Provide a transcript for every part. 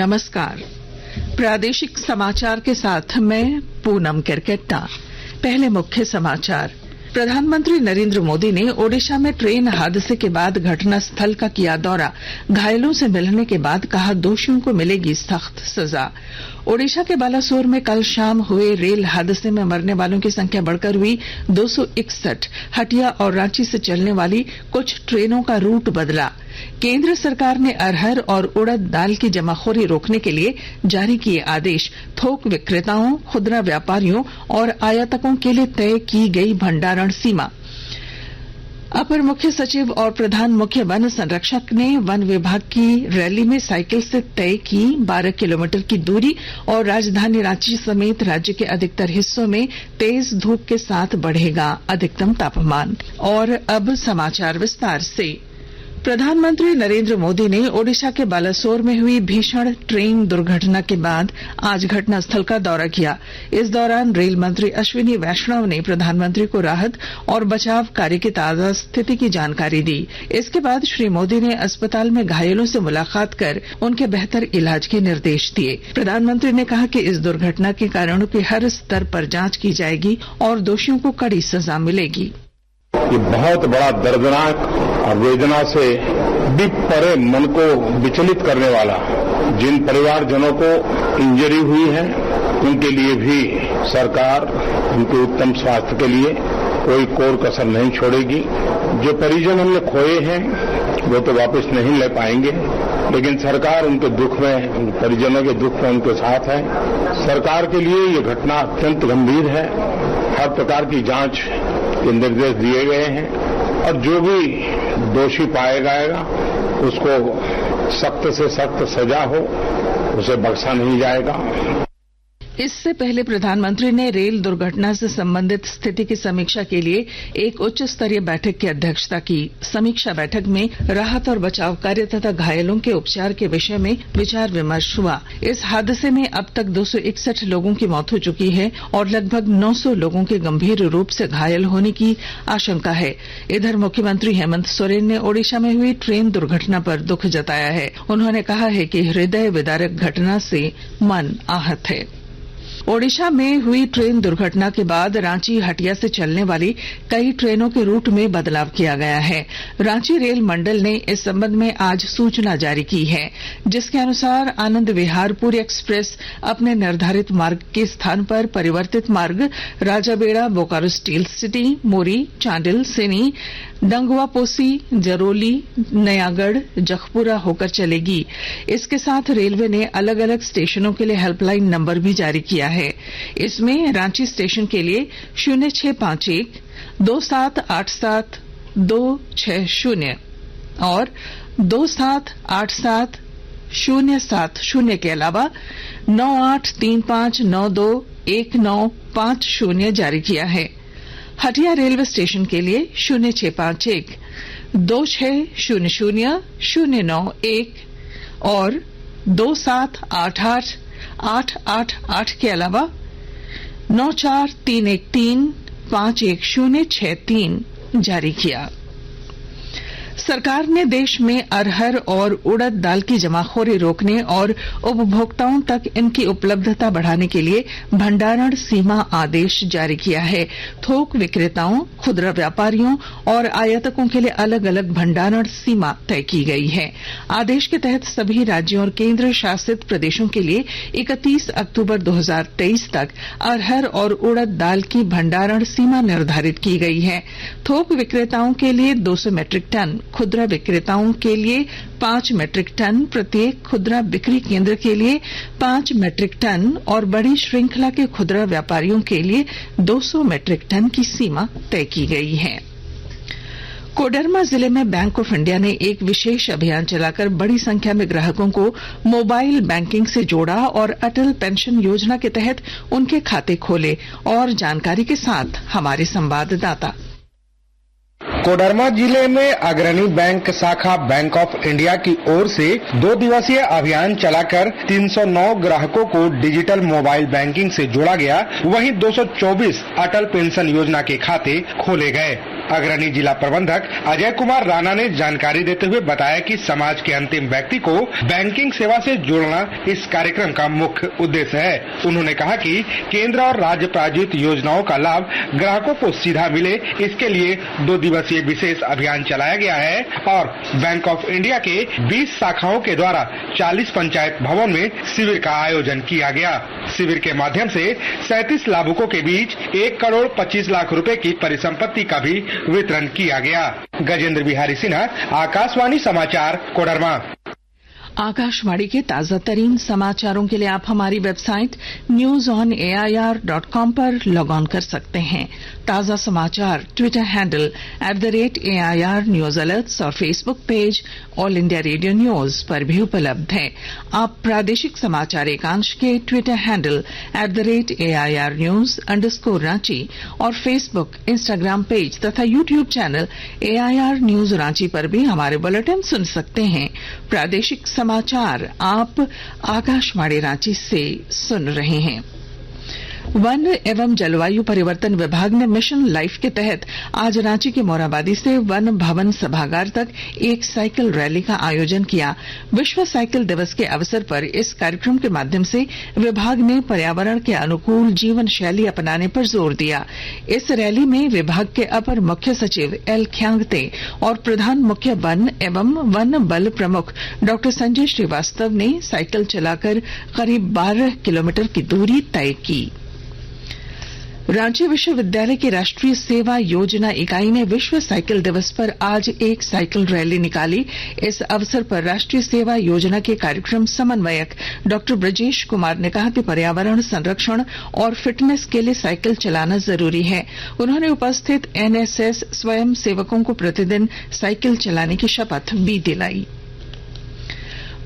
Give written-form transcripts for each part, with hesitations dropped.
नमस्कार। प्रादेशिक समाचार के साथ मैं पूनम केरकेट्टा। पहले मुख्य समाचार। प्रधानमंत्री नरेंद्र मोदी ने ओडिशा में ट्रेन हादसे के बाद घटना स्थल का किया दौरा। घायलों से मिलने के बाद कहा, दोषियों को मिलेगी सख्त सजा। ओडिशा के बालासोर में कल शाम हुए रेल हादसे में मरने वालों की संख्या बढ़कर हुई 261। हटिया और रांची से चलने वाली कुछ ट्रेनों का रूट बदला। केंद्र सरकार ने अरहर और उड़द दाल की जमाखोरी रोकने के लिए जारी किए आदेश। थोक विक्रेताओं, खुदरा व्यापारियों और आयातकों के लिए तय की गई भंडारण सीमा। अपर मुख्य सचिव और प्रधान मुख्य वन संरक्षक ने वन विभाग की रैली में साइकिल से तय की 12 किलोमीटर की दूरी और राजधानी रांची समेत राज्य के अधिकतर हिस्सों में तेज धूप के साथ बढ़ेगा अधिकतम तापमान। और अब समाचार विस्तार से। प्रधानमंत्री नरेंद्र मोदी ने ओडिशा के बालासोर में हुई भीषण ट्रेन दुर्घटना के बाद आज घटनास्थल का दौरा किया। इस दौरान रेल मंत्री अश्विनी वैष्णव ने प्रधानमंत्री को राहत और बचाव कार्य की ताजा स्थिति की जानकारी दी। इसके बाद श्री मोदी ने अस्पताल में घायलों से मुलाकात कर उनके बेहतर इलाज के निर्देश दिए। प्रधानमंत्री ने कहा कि इस दुर्घटना के कारणों की हर स्तर पर जांच की जाएगी और दोषियों को कड़ी सजा मिलेगी। ये बहुत बड़ा दर्दनाक और वेदना से भी परे मन को विचलित करने वाला, जिन परिवारजनों को इंजरी हुई है उनके लिए भी सरकार उनके उत्तम स्वास्थ्य के लिए कोई कोर कसर नहीं छोड़ेगी। जो परिजन हमने खोए हैं वो तो वापस नहीं ले पाएंगे, लेकिन सरकार उनके दुख में, परिजनों के दुख में उनके साथ है। सरकार के लिए ये घटना अत्यंत गंभीर है। हर प्रकार की जांच के निर्देश दिए गए हैं और जो भी दोषी पाया जाएगा उसको सख्त से सख्त सजा हो, उसे बख्शा नहीं जाएगा। इससे पहले प्रधानमंत्री ने रेल दुर्घटना से संबंधित स्थिति की समीक्षा के लिए एक उच्च स्तरीय बैठक की अध्यक्षता की। समीक्षा बैठक में राहत और बचाव कार्य तथा घायलों के उपचार के विषय में विचार विमर्श हुआ। इस हादसे में अब तक 261 लोगों की मौत हो चुकी है और लगभग 900 लोगों के गंभीर रूप से घायल होने की आशंका है। इधर मुख्यमंत्री हेमंत सोरेन ने ओडिशा में हुई ट्रेन दुर्घटना पर दुख जताया है। उन्होंने कहा है कि हृदय विदारक घटना से मन आहत है। ओडिशा में हुई ट्रेन दुर्घटना के बाद रांची हटिया से चलने वाली कई ट्रेनों के रूट में बदलाव किया गया है। रांची रेल मंडल ने इस संबंध में आज सूचना जारी की है, जिसके अनुसार आनंद विहार पूरी एक्सप्रेस अपने निर्धारित मार्ग के स्थान पर परिवर्तित मार्ग राजाबेड़ा, बोकारो स्टील सिटी, मोरी, चांडिल, सिनी, डंगवापोसी, जरोली, नयागढ़, जखपुरा होकर चलेगी। इसके साथ रेलवे ने अलग अलग स्टेशनों के लिए हेल्पलाइन नंबर भी जारी किया है। इसमें रांची स्टेशन के लिए 0651 2787 260 और 2787 070 के अलावा 983592 1950 जारी किया है। हटिया रेलवे स्टेशन के लिए 0651 2600 091 और 2788 888 के अलावा 94313 51063 जारी किया। सरकार ने देश में अरहर और उड़द दाल की जमाखोरी रोकने और उपभोक्ताओं तक इनकी उपलब्धता बढ़ाने के लिए भंडारण सीमा आदेश जारी किया है। थोक विक्रेताओं, खुदरा व्यापारियों और आयातकों के लिए अलग अलग भंडारण सीमा तय की गई है। आदेश के तहत सभी राज्यों और केंद्र शासित प्रदेशों के लिए 31 अक्टूबर 2023 तक अरहर और उड़द दाल की भंडारण सीमा निर्धारित की गई है। थोक विक्रेताओं के लिए 200 मीट्रिक टन, खुदरा विक्रेताओं के लिए 5 मीट्रिक टन, प्रत्येक खुदरा बिक्री केंद्र के लिए 5 मीट्रिक टन और बड़ी श्रृंखला के खुदरा व्यापारियों के लिए 200 मीट्रिक टन की सीमा तय की गई है। कोडरमा जिले में बैंक ऑफ इंडिया ने एक विशेष अभियान चलाकर बड़ी संख्या में ग्राहकों को मोबाइल बैंकिंग से जोड़ा और अटल पेंशन योजना के तहत उनके खाते खोले। और जानकारी के साथ हमारे संवाददाता। कोडरमा जिले में अग्रणी बैंक शाखा बैंक ऑफ इंडिया की ओर से 2 दिवसीय अभियान चलाकर 309 ग्राहकों को डिजिटल मोबाइल बैंकिंग से जोड़ा गया। वहीं 224 अटल पेंशन योजना के खाते खोले गए। अग्रणी जिला प्रबंधक अजय कुमार राणा ने जानकारी देते हुए बताया कि समाज के अंतिम व्यक्ति को बैंकिंग सेवा से जोड़ना इस कार्यक्रम का मुख्य उद्देश्य है। उन्होंने कहा कि केंद्र और राज्य प्रायोजित योजनाओं का लाभ ग्राहकों को सीधा मिले, इसके लिए 2 दिवसीय विशेष अभियान चलाया गया है और बैंक ऑफ इंडिया के 20 शाखाओं के द्वारा 40 पंचायत भवन में शिविर का आयोजन किया गया। शिविर के माध्यम से 37 लाभुकों के बीच 1,25,00,000 रुपए की परिसंपत्ति का भी वितरण किया गया। गजेंद्र बिहारी सिन्हा, आकाशवाणी समाचार, कोडरमा। आकाशवाणी के ताजा तरीन समाचारों के लिए आप हमारी वेबसाइट newsonair.com पर लॉग ऑन कर सकते हैं। ताजा समाचार Twitter handle @AIR news alerts और Facebook page all India radio news पर भी उपलब्ध है। आप प्रादेशिक समाचार एकांश के ट्विटर हैंडल @AIR न्यूज _ और फेसबुक, इंस्टाग्राम पेज तथा YouTube channel AIR news Ranchi पर भी हमारे बुलेटिन सुन सकते हैं। प्रादेशिक समाचार आप आकाशवाणी रांची से सुन रहे हैं। वन एवं जलवायु परिवर्तन विभाग ने मिशन लाइफ के तहत आज रांची के मोराबादी से वन भवन सभागार तक एक साइकिल रैली का आयोजन किया। विश्व साइकिल दिवस के अवसर पर इस कार्यक्रम के माध्यम से विभाग ने पर्यावरण के अनुकूल जीवन शैली अपनाने पर जोर दिया। इस रैली में विभाग के अपर मुख्य सचिव एल ख्यांगते और प्रधान मुख्य वन एवं वन बल प्रमुख डॉ संजय श्रीवास्तव ने साइकिल चलाकर करीब 12 किलोमीटर की दूरी तय की। रांची विश्वविद्यालय की राष्ट्रीय सेवा योजना इकाई ने विश्व साइकिल दिवस पर आज एक साइकिल रैली निकाली। इस अवसर पर राष्ट्रीय सेवा योजना के कार्यक्रम समन्वयक डॉ ब्रजेश कुमार ने कहा कि पर्यावरण संरक्षण और फिटनेस के लिए साइकिल चलाना जरूरी है। उन्होंने उपस्थित एनएसएस स्वयं सेवकों को प्रतिदिन साइकिल चलाने की शपथ भी दिलाई।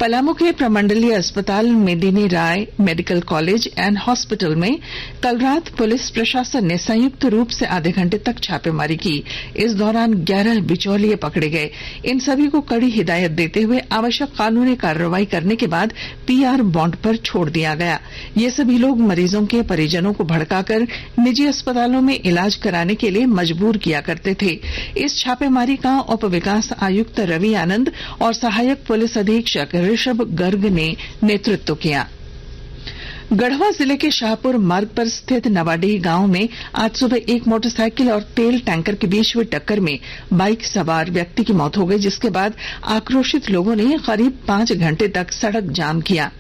पलामू के प्रमंडलीय अस्पताल मेदिनी राय मेडिकल कॉलेज एंड हॉस्पिटल में कल रात पुलिस प्रशासन ने संयुक्त रूप से आधे घंटे तक छापेमारी की। इस दौरान 11 बिचौलिए पकड़े गए। इन सभी को कड़ी हिदायत देते हुए आवश्यक कानूनी कार्रवाई करने के बाद पीआर बॉन्ड पर छोड़ दिया गया। ये सभी लोग मरीजों के परिजनों को भड़काकर निजी अस्पतालों में इलाज कराने के लिए मजबूर किया करते थे। इस छापेमारी का उप विकास आयुक्त रवि आनंद और सहायक पुलिस अधीक्षक ऋषभ गर्ग ने नेतृत्व किया। गढ़वा जिले के शाहपुर मार्ग पर स्थित नवाडीह गांव में आज सुबह एक मोटरसाइकिल और तेल टैंकर के बीच हुई टक्कर में बाइक सवार व्यक्ति की मौत हो गई, जिसके बाद आक्रोशित लोगों ने करीब 5 घंटे तक सड़क जाम किया।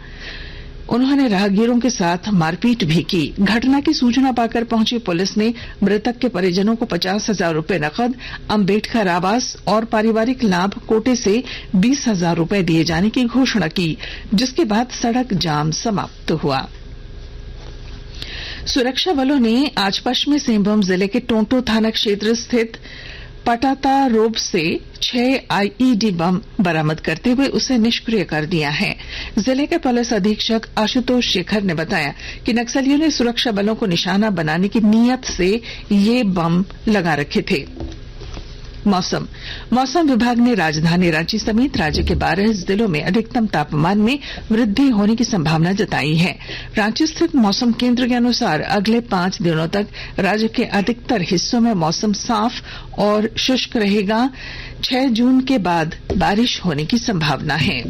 उन्होंने राहगीरों के साथ मारपीट भी की। घटना की सूचना पाकर पहुंची पुलिस ने मृतक के परिजनों को 50,000 रुपए नकद, अम्बेडकर आवास और पारिवारिक लाभ कोटे से 20,000 रुपए दिए जाने की घोषणा की, जिसके बाद सड़क जाम समाप्त हुआ। सुरक्षा बलों ने आज पश्चिमी सिंहभूम जिले के टोंटो थाना क्षेत्र स्थित पटाता रोड से 6 आईईडी बम बरामद करते हुए उसे निष्क्रिय कर दिया है। जिले के पुलिस अधीक्षक आशुतोष शेखर ने बताया कि नक्सलियों ने सुरक्षा बलों को निशाना बनाने की नीयत से ये बम लगा रखे थे। मौसम विभाग ने राजधानी रांची समेत राज्य के 12 जिलों में अधिकतम तापमान में वृद्धि होने की संभावना जताई है। रांची स्थित मौसम केंद्र के अनुसार अगले 5 दिनों तक राज्य के अधिकतर हिस्सों में मौसम साफ और शुष्क रहेगा। 6 जून के बाद बारिश होने की संभावना है।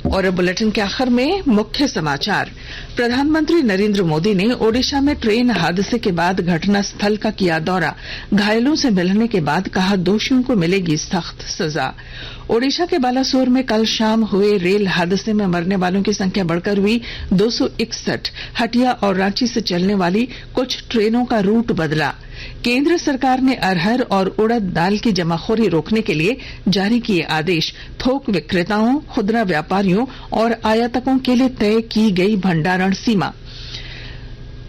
और बुलेटिन के आखिर में मुख्य समाचार। प्रधानमंत्री नरेंद्र मोदी ने ओडिशा में ट्रेन हादसे के बाद घटना स्थल का किया दौरा। घायलों से मिलने के बाद कहा दोषियों को मिलेगी सख्त सजा। ओडिशा के बालासोर में कल शाम हुए रेल हादसे में मरने वालों की संख्या बढ़कर हुई 261। हटिया और रांची से चलने वाली कुछ ट्रेनों का रूट बदला। केंद्र सरकार ने अरहर और उड़द दाल की जमाखोरी रोकने के लिए जारी किए आदेश। थोक विक्रेताओं, खुदरा व्यापारियों और आयातकों के लिए तय की गई भंडारण सीमा।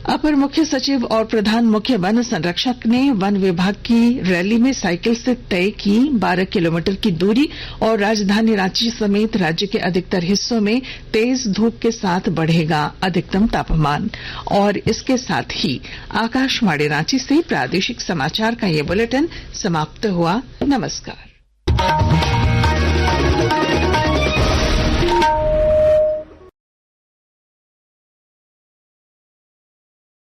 अपर मुख्य सचिव और प्रधान मुख्य वन संरक्षक ने वन विभाग की रैली में साइकिल से तय की 12 किलोमीटर की दूरी और राजधानी रांची समेत राज्य के अधिकतर हिस्सों में तेज धूप के साथ बढ़ेगा अधिकतम तापमान। और इसके साथ ही आकाशवाणी रांची से प्रादेशिक समाचार का ये बुलेटिन समाप्त हुआ। नमस्कार।